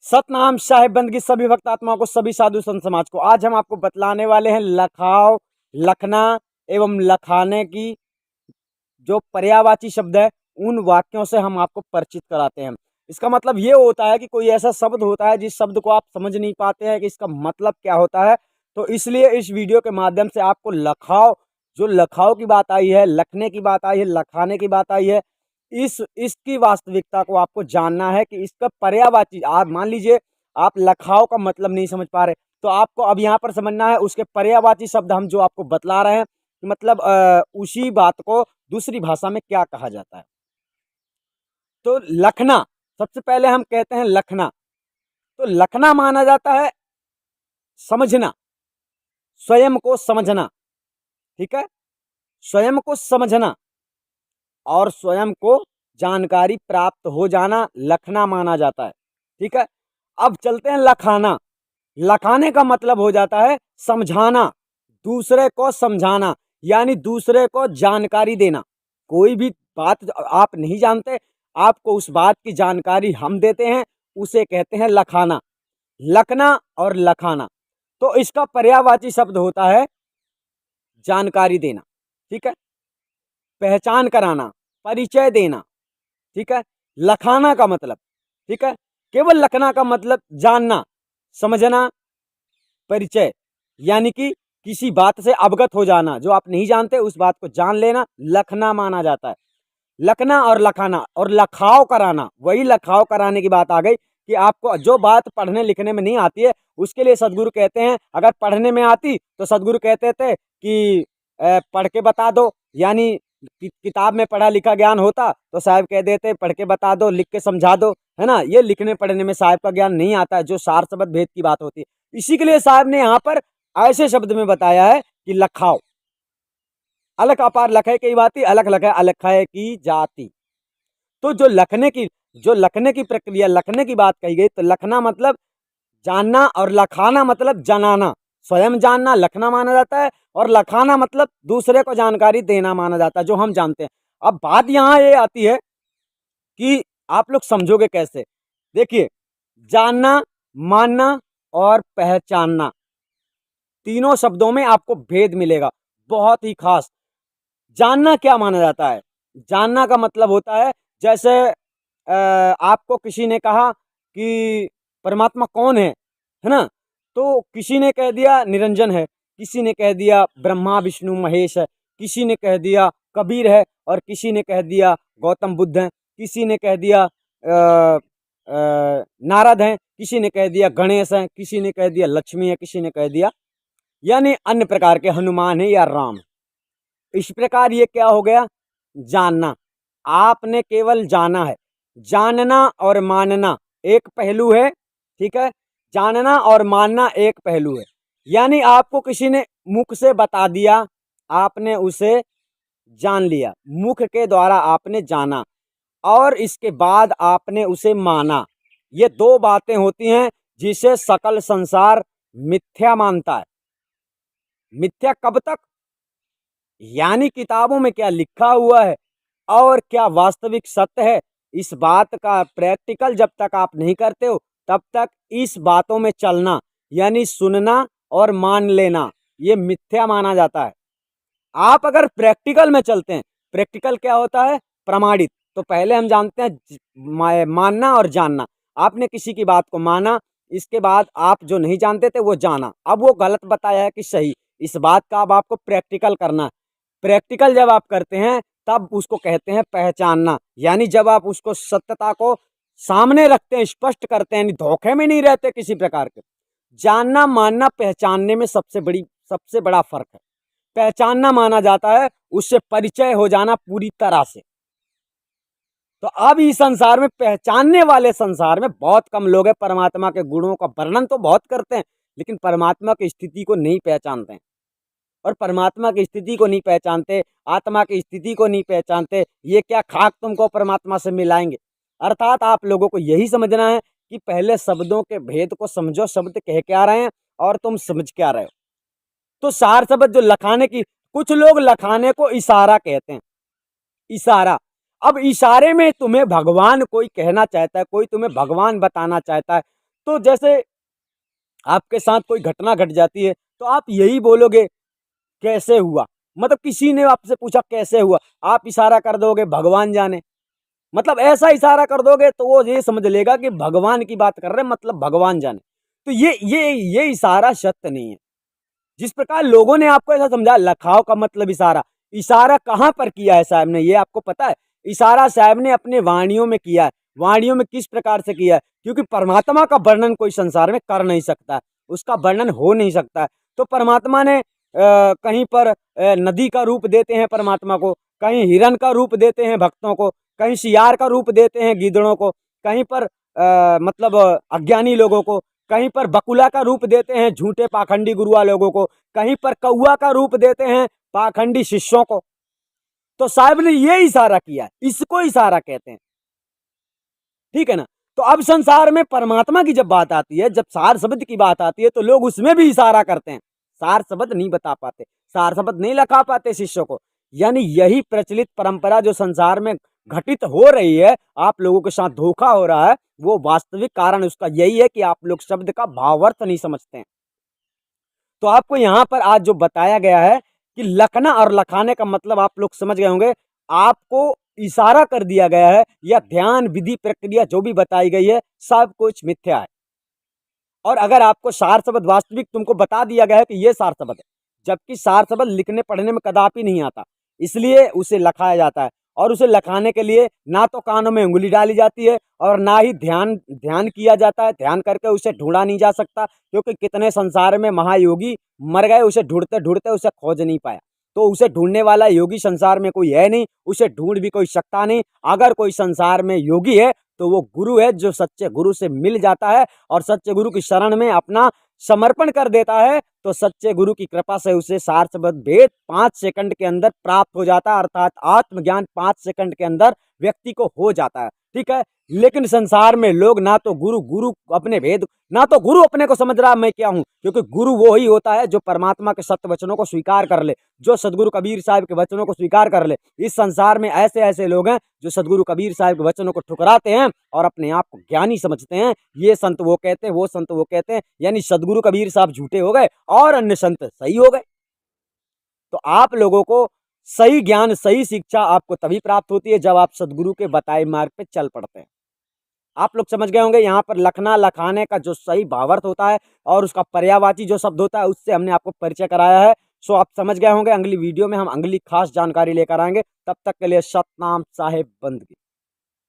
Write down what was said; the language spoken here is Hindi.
सतनाम साहिब बंदगी सभी भक्त आत्माओं को, सभी साधु संत समाज को। आज हम आपको बतलाने वाले हैं लखाव, लखना एवं लखाने की जो पर्यायवाची शब्द है उन वाक्यों से हम आपको परिचित कराते हैं। इसका मतलब ये होता है कि कोई ऐसा शब्द होता है जिस शब्द को आप समझ नहीं पाते हैं कि इसका मतलब क्या होता है, तो इसलिए इस वीडियो के माध्यम से आपको लखाव, जो लखाव की बात आई है, लखने की बात आई है, लखाने की बात आई है, इसकी वास्तविकता को आपको जानना है कि इसका पर्यायवाची, आप मान लीजिए आप लखाव का मतलब नहीं समझ पा रहे, तो आपको अब यहाँ पर समझना है उसके पर्यायवाची शब्द हम जो आपको बतला रहे हैं, मतलब उसी बात को दूसरी भाषा में क्या कहा जाता है। तो लखना, सबसे पहले हम कहते हैं लखना, तो लखना माना जाता है समझना, स्वयं को समझना, ठीक है, स्वयं को समझना और स्वयं को जानकारी प्राप्त हो जाना लखना माना जाता है, ठीक है। अब चलते हैं लखाना। लखाने का मतलब हो जाता है समझाना, दूसरे को समझाना, यानी दूसरे को जानकारी देना। कोई भी बात आप नहीं जानते, आपको उस बात की जानकारी हम देते हैं, उसे कहते हैं लखाना। लखना और लखाना, तो इसका पर्यायवाची शब्द होता है जानकारी देना, ठीक है, पहचान कराना, परिचय देना, ठीक है। लखाना का मतलब, ठीक है, केवल लखना का मतलब जानना, समझना, परिचय, यानी कि किसी बात से अवगत हो जाना, जो आप नहीं जानते उस बात को जान लेना, लखना माना जाता है। लखना और लखाना और लखाव कराना, वही लखाव कराने की बात आ गई कि आपको जो बात पढ़ने लिखने में नहीं आती है उसके लिए सदगुरु कहते हैं, अगर पढ़ने में आती तो सदगुरु कहते थे कि पढ़ के बता दो, यानी किताब में पढ़ा लिखा ज्ञान होता तो साहब कह देते पढ़ के बता दो, लिख के समझा दो, है ना। ये लिखने पढ़ने में साहब का ज्ञान नहीं आता है, जो सार शब्द भेद की बात होती है। इसी के लिए साहब ने यहाँ पर ऐसे शब्द में बताया है कि लखाओ, अलग अपार लखे की बाती, अलग लखे अलखे की जाति। तो जो लखने की प्रक्रिया, लखने की बात कही गई, तो लखना मतलब जानना और लखाना मतलब जनाना, स्वयं जानना लखना माना जाता है, और लखाना मतलब दूसरे को जानकारी देना माना जाता है, जो हम जानते हैं। अब बात यहाँ ये आती है कि आप लोग समझोगे कैसे। देखिए, जानना, मानना और पहचानना, तीनों शब्दों में आपको भेद मिलेगा, बहुत ही खास। जानना क्या माना जाता है? जानना का मतलब होता है, जैसे आपको किसी ने कहा कि परमात्मा कौन है ना, तो किसी ने कह दिया निरंजन है, किसी ने कह दिया ब्रह्मा विष्णु महेश है, किसी ने कह दिया कबीर है, और किसी ने कह दिया गौतम बुद्ध है, किसी ने कह दिया नारद हैं, किसी ने कह दिया गणेश हैं, किसी ने कह दिया लक्ष्मी है, किसी ने कह दिया यानी अन्य प्रकार के हनुमान है या राम। इस प्रकार ये क्या हो गया? जानना। आपने केवल जाना है। जानना और मानना एक पहलू है, ठीक है, जानना और मानना एक पहलू है। यानी आपको किसी ने मुख से बता दिया, आपने उसे जान लिया, मुख के द्वारा आपने जाना, और इसके बाद आपने उसे माना। ये दो बातें होती हैं जिसे सकल संसार मिथ्या मानता है। मिथ्या कब तक? यानी किताबों में क्या लिखा हुआ है और क्या वास्तविक सत्य है, इस बात का प्रैक्टिकल जब तक आप नहीं करते हो तब तक इस बातों में चलना, यानी सुनना और मान लेना, ये मिथ्या माना जाता है। आप अगर प्रैक्टिकल में चलते हैं, प्रैक्टिकल क्या होता है? प्रमाणित। तो पहले हम जानते हैं मानना और जानना। आपने किसी की बात को माना, इसके बाद आप जो नहीं जानते थे वो जाना, अब वो गलत बताया है कि सही, इस बात का अब आपको प्रैक्टिकल करना है। प्रैक्टिकल जब आप करते हैं तब उसको कहते हैं पहचानना, यानी जब आप उसको सत्यता को सामने रखते हैं, स्पष्ट करते हैं, धोखे में नहीं रहते किसी प्रकार के। जानना मानना पहचानने में सबसे बड़ा फर्क है। पहचानना माना जाता है उससे परिचय हो जाना पूरी तरह से। तो अब इस संसार में पहचानने वाले संसार में बहुत कम लोग हैं। परमात्मा के गुणों का वर्णन तो बहुत करते हैं, लेकिन परमात्मा की स्थिति को नहीं पहचानते हैं। और परमात्मा की स्थिति को नहीं पहचानते, आत्मा की स्थिति को नहीं पहचानते, ये क्या खाक तुमको परमात्मा से मिलाएंगे। अर्थात आप लोगों को यही समझना है कि पहले शब्दों के भेद को समझो, शब्द कह क्या रहे हैं और तुम समझ क्या रहे हो। तो सार शब्द जो लखाने की, कुछ लोग लखाने को इशारा कहते हैं, इशारा। अब इशारे में तुम्हें भगवान कोई कहना चाहता है, कोई तुम्हें भगवान बताना चाहता है, दोस्तों जैसे आपके साथ कोई घटना घट जाती है तो आप यही बोलोगे कैसे हुआ, मतलब किसी ने आपसे पूछा कैसे हुआ, आप इशारा कर दोगे भगवान जाने, मतलब ऐसा इशारा कर दोगे तो वो ये समझ लेगा कि भगवान की बात कर रहे हैं, मतलब भगवान जाने। तो ये इशारा सत्य नहीं है। जिस प्रकार लोगों ने आपको ऐसा समझा लखाव का मतलब इशारा, इशारा कहाँ पर किया है साहब ने, ये आपको पता है? इशारा साहब ने अपने वाणियों में किया है। वाणियों में किस प्रकार से किया है? क्योंकि परमात्मा का वर्णन कोई संसार में कर नहीं सकता, उसका वर्णन हो नहीं सकता। तो परमात्मा ने कहीं पर नदी का रूप देते हैं परमात्मा को, कहीं हिरण का रूप देते हैं भक्तों को, कहीं सियार का रूप देते हैं गीदड़ों को, कहीं पर मतलब अज्ञानी लोगों को, कहीं पर बकुला का रूप देते हैं झूठे पाखंडी गुरुआ लोगों को, कहीं पर कौआ का रूप देते हैं पाखंडी शिष्यों को। तो साहब ने ये इशारा किया है, इसको इशारा कहते हैं, ठीक है ना। तो अब संसार में परमात्मा की जब बात आती है, जब सार शब्द की बात आती है, तो लोग उसमें भी इशारा करते हैं, सार शब्द नहीं बता पाते, सार शब्द नहीं लखा पाते शिष्यों को। यानी यही प्रचलित परंपरा जो संसार में घटित हो रही है, आप लोगों के साथ धोखा हो रहा है, वो वास्तविक कारण उसका यही है कि आप लोग शब्द का भावार्थ नहीं समझते हैं। तो आपको यहाँ पर आज जो बताया गया है कि लखना और लखाने का मतलब आप लोग समझ गए होंगे। आपको इशारा कर दिया गया है, या ध्यान विधि प्रक्रिया जो भी बताई गई है सब कुछ मिथ्या है। और अगर आपको सार शब्द वास्तविक तुमको बता दिया गया है कि ये सार शब्द है, जबकि सार शब्द लिखने पढ़ने में कदापि नहीं आता, इसलिए उसे लखाया जाता है। और उसे लखाने के लिए ना तो कानों में उंगली डाली जाती है और ना ही ध्यान ध्यान किया जाता है, ध्यान करके उसे ढूंढा नहीं जा सकता, क्योंकि कितने संसार में महायोगी मर गए उसे ढूंढते ढूंढते उसे खोज नहीं पाया। तो उसे ढूंढने वाला योगी संसार में कोई है नहीं, उसे ढूंढ भी कोई सकता नहीं। अगर कोई संसार में योगी है तो वो गुरु है, जो सच्चे गुरु से मिल जाता है और सच्चे गुरु की शरण में अपना समर्पण कर देता है, तो सच्चे गुरु की कृपा से उसे सार शब्द भेद 5 सेकंड के अंदर प्राप्त हो जाता है, अर्थात आत्मज्ञान 5 सेकंड के अंदर व्यक्ति को हो जाता है, ठीक है। लेकिन संसार में लोग ना तो गुरु अपने भेद, ना तो गुरु अपने को समझ रहा मैं क्या हूं, क्योंकि गुरु वो ही होता है जो परमात्मा के सत्य वचनों को स्वीकार कर ले, जो सदगुरु कबीर साहब के वचनों को स्वीकार कर ले। इस संसार में ऐसे ऐसे लोग हैं जो सदगुरु कबीर साहब के वचनों को ठुकराते हैं और अपने आप को ज्ञानी समझते हैं। ये संत वो कहते हैं, वो संत वो कहते हैं, यानी सदगुरु कबीर साहब झूठे हो गए और अन्य संत सही हो गए। तो आप लोगों को सही ज्ञान सही शिक्षा आपको तभी प्राप्त होती है जब आप सदगुरु के बताए मार्ग पे चल पड़ते हैं। आप लोग समझ गए होंगे यहाँ पर लखना लखाने का जो सही भावार्थ होता है और उसका पर्यायवाची जो शब्द होता है, उससे हमने आपको परिचय कराया है। सो आप समझ गए होंगे। अगली वीडियो में हम अगली खास जानकारी लेकर आएंगे। तब तक के लिए सतनाम साहेब बंदगी।